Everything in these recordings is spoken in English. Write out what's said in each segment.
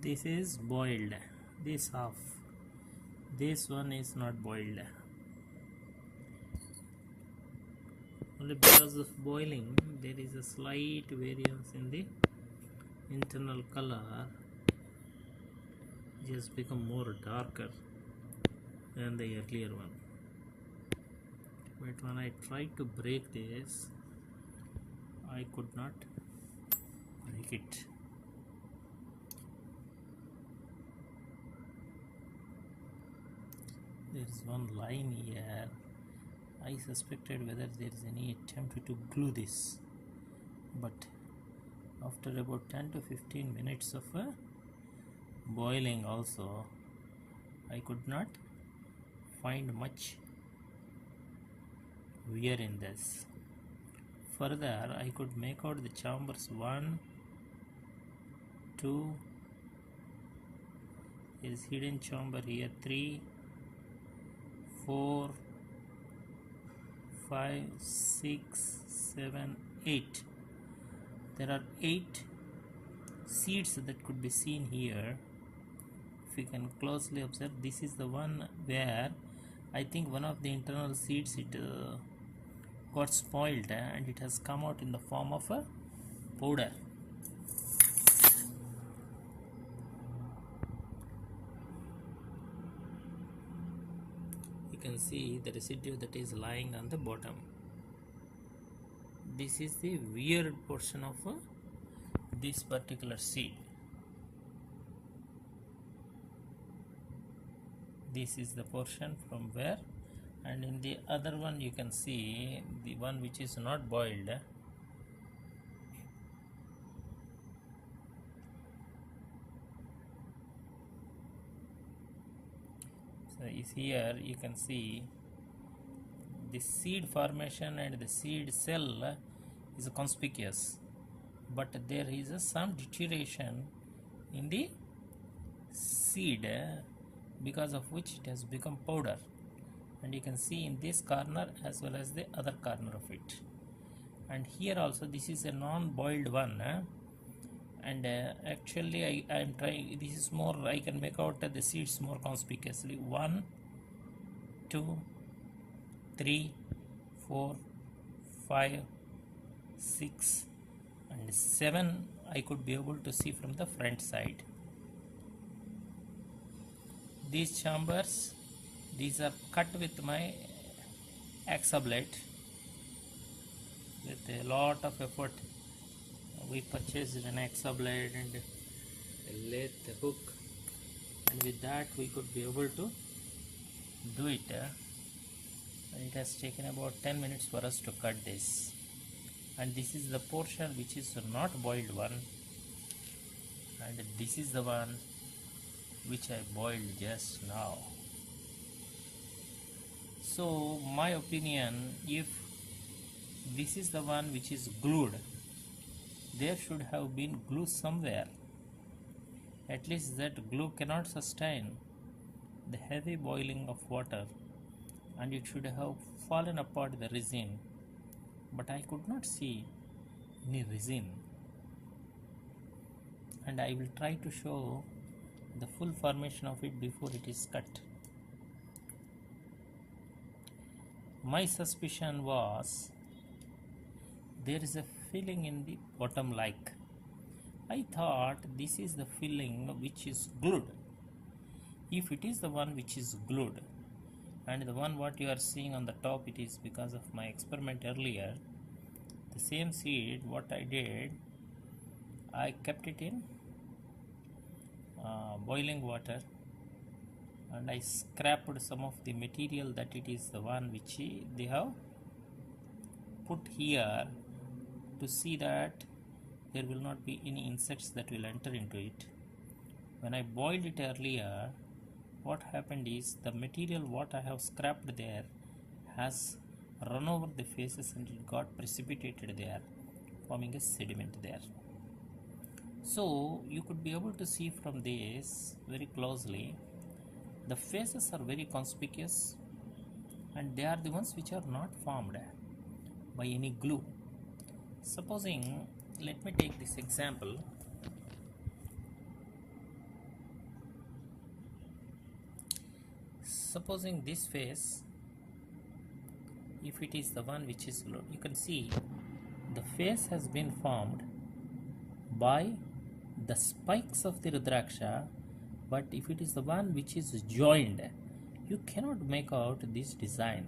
This is boiled, this half, this one is not boiled. Only because of boiling there is a slight variance in the internal color, just become more darker than the earlier one. But when I tried to break this, I could not break it. There is one line here. I suspected whether there is any attempt to glue this, but after about 10 to 15 minutes of boiling also, I could not find much wear in this. Further, I could make out the chambers 1, 2, there is hidden chamber here, 3, 4, 5, 6, 7, 8. There are 8 seeds that could be seen here. If you can closely observe, this is the one where I think one of the internal seeds got spoiled and it has come out in the form of a powder. You can see the residue that is lying on the bottom. This is the weird portion of this particular seed. This is the portion from where, and in the other one you can see the one which is not boiled. So is here you can see the seed formation and the seed cell is conspicuous, but there is some deterioration in the seed because of which it has become powder, and you can see in this corner as well as the other corner of it. And here also this is a non-boiled one, and actually I am trying, this is more, I can make out the seeds more conspicuously. 1, 2, 3, 4, 5, 6 and 7 I could be able to see from the front side. These chambers, these are cut with my axe blade with a lot of effort. We purchased an axe blade and a lathe hook, and with that we could be able to do it. It has taken about 10 minutes for us to cut this, and this is the portion which is not boiled one, and this is the one which I boiled just now. So my opinion, if this is the one which is glued, there should have been glue somewhere. At least that glue cannot sustain the heavy boiling of water, and it should have fallen apart the resin, but I could not see any resin. And I will try to show the full formation of it before it is cut. My suspicion was there is a filling in the bottom, like I thought this is the filling which is glued. If it is the one which is glued, and the one what you are seeing on the top, it is because of my experiment earlier. The same seed, what I did, I kept it in boiling water, and I scrapped some of the material that it is the one which they have put here, to see that there will not be any insects that will enter into it. When I boiled it earlier, what happened is the material what I have scrapped there has run over the faces and it got precipitated there, forming a sediment there. So you could be able to see from this very closely, the faces are very conspicuous, and they are the ones which are not formed by any glue. Supposing, let me take this example. supposing this face, if it is the one which is low, you can see the face has been formed by the spikes of the Rudraksha, but if it is the one which is joined, you cannot make out this design,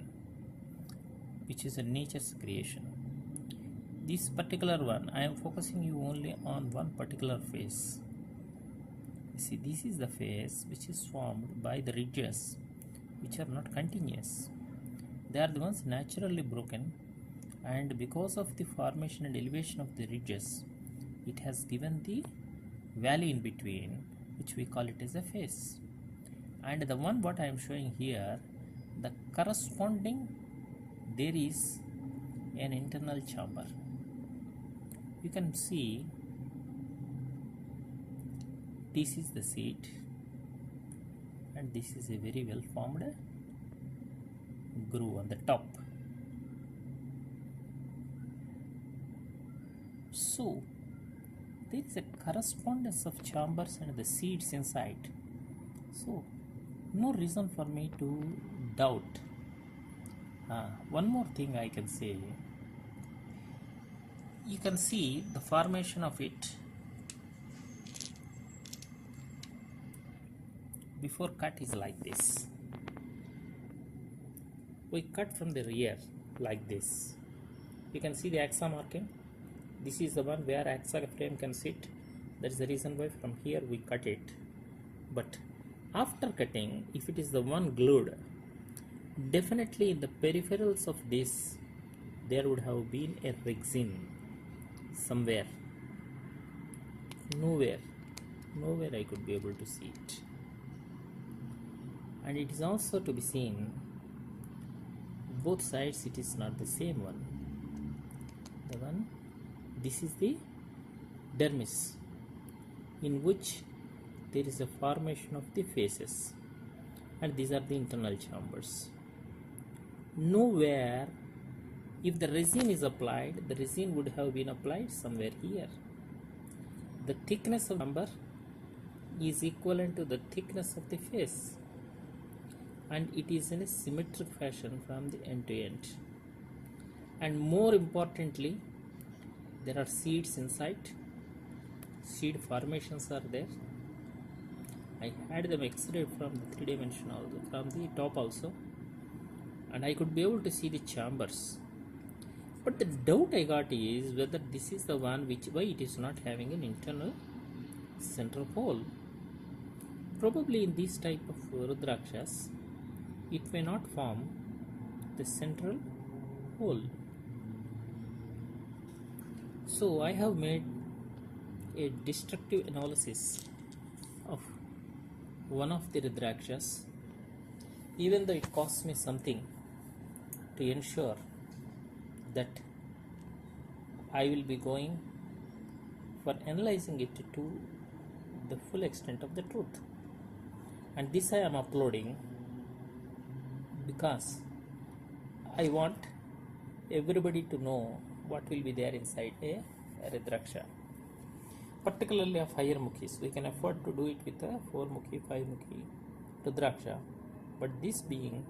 which is a nature's creation. This particular one, I am focusing you only on one particular face. You see, this is the face which is formed by the ridges which are not continuous. They are the ones naturally broken, and because of the formation and elevation of the ridges, it has given the valley in between, which we call it as a face. And the one what I am showing here, the corresponding, there is an internal chamber. You can see this is the seed, and this is a very well formed groove on the top. So there is a correspondence of chambers and the seeds inside, so no reason for me to doubt. One more thing I can say, you can see the formation of it before cut is like this. We cut from the rear like this. You can see the axa marking. This is the one where axa frame can sit. That is the reason why from here we cut it. But after cutting, if it is the one glued, definitely in the peripherals of this there would have been a resin somewhere. Nowhere I could be able to see it. And it is also to be seen both sides, it is not the same one. The one, this is the dermis, in which there is a formation of the faces, and these are the internal chambers. Nowhere, if the resin is applied, the resin would have been applied somewhere here. The thickness of the chamber is equivalent to the thickness of the face, and it is in a symmetric fashion from the end to end. And more importantly, there are seeds inside. Seed formations are there. I had them x-rayed from the 3-dimensional, from the top also, and I could be able to see the chambers. But the doubt I got is whether this is the one which, why it is not having an internal central hole. Probably in this type of Rudrakshas, it may not form the central hole. So I have made a destructive analysis of one of the Rudrakshas, even though it costs me something to ensure that I will be going for analyzing it to the full extent of the truth. And this I am uploading because I want everybody to know what will be there inside a Rudraksha, particularly of higher mukhis. We can afford to do it with a 4-mukhi, 5-mukhi Rudraksha, but this being,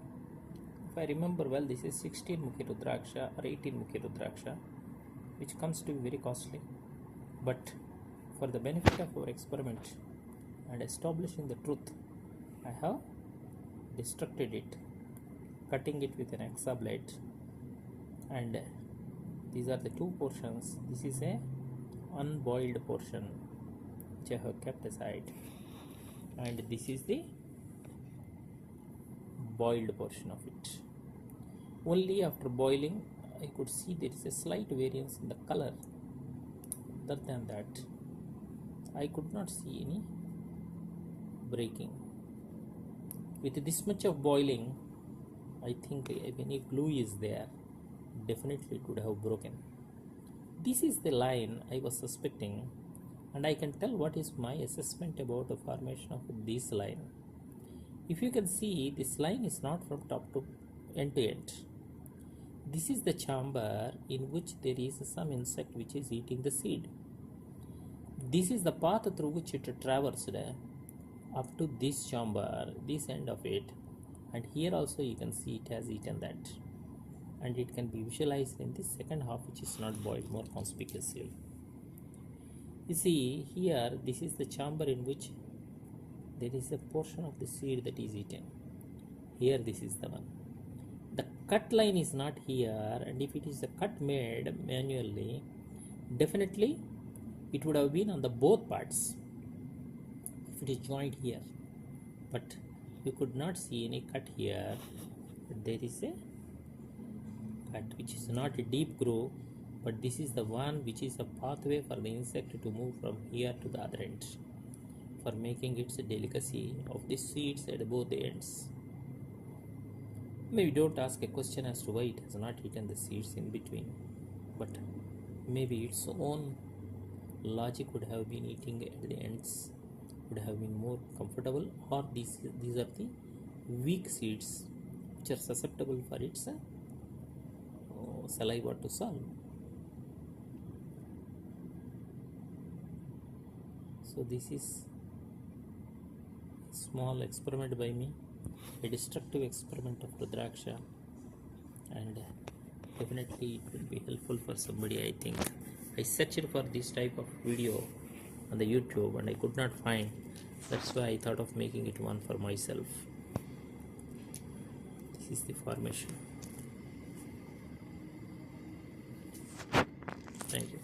if I remember well, this is 16-mukhi Rudraksha or 18-mukhi Rudraksha, which comes to be very costly. But for the benefit of our experiment and establishing the truth, I have destructed it, cutting it with an axa blade, and these are the two portions. This is a unboiled portion which I have kept aside, and this is the boiled portion of it. Only after boiling I could see there is a slight variance in the color. Other than that, I could not see any breaking. With this much of boiling, I think if any glue is there, definitely it would have broken. This is the line I was suspecting, and I can tell what is my assessment about the formation of this line. If you can see, this line is not from top to end to end. This is the chamber in which there is some insect which is eating the seed. This is the path through which it traversed up to this chamber, this end of it, and here also you can see it has eaten that, and it can be visualized in the second half, which is not boiled, more conspicuously. You see here, this is the chamber in which there is a portion of the seed that is eaten. Here this is the one. The cut line is not here, and if it is a cut made manually, definitely it would have been on the both parts if it is joined here, but you could not see any cut here. But there is a cut which is not a deep groove, but this is the one which is a pathway for the insect to move from here to the other end, for making its delicacy of the seeds at both the ends. Maybe don't ask a question as to why it has not eaten the seeds in between, but maybe its own logic would have been eating at the ends would have been more comfortable, or these are the weak seeds which are susceptible for its saliva to solve. So this is a small experiment by me, a destructive experiment of Rudraksha, and definitely it will be helpful for somebody. I think I searched for this type of video on the YouTube and I could not find. That's why I thought of making it one for myself. This is the formation. Thank you.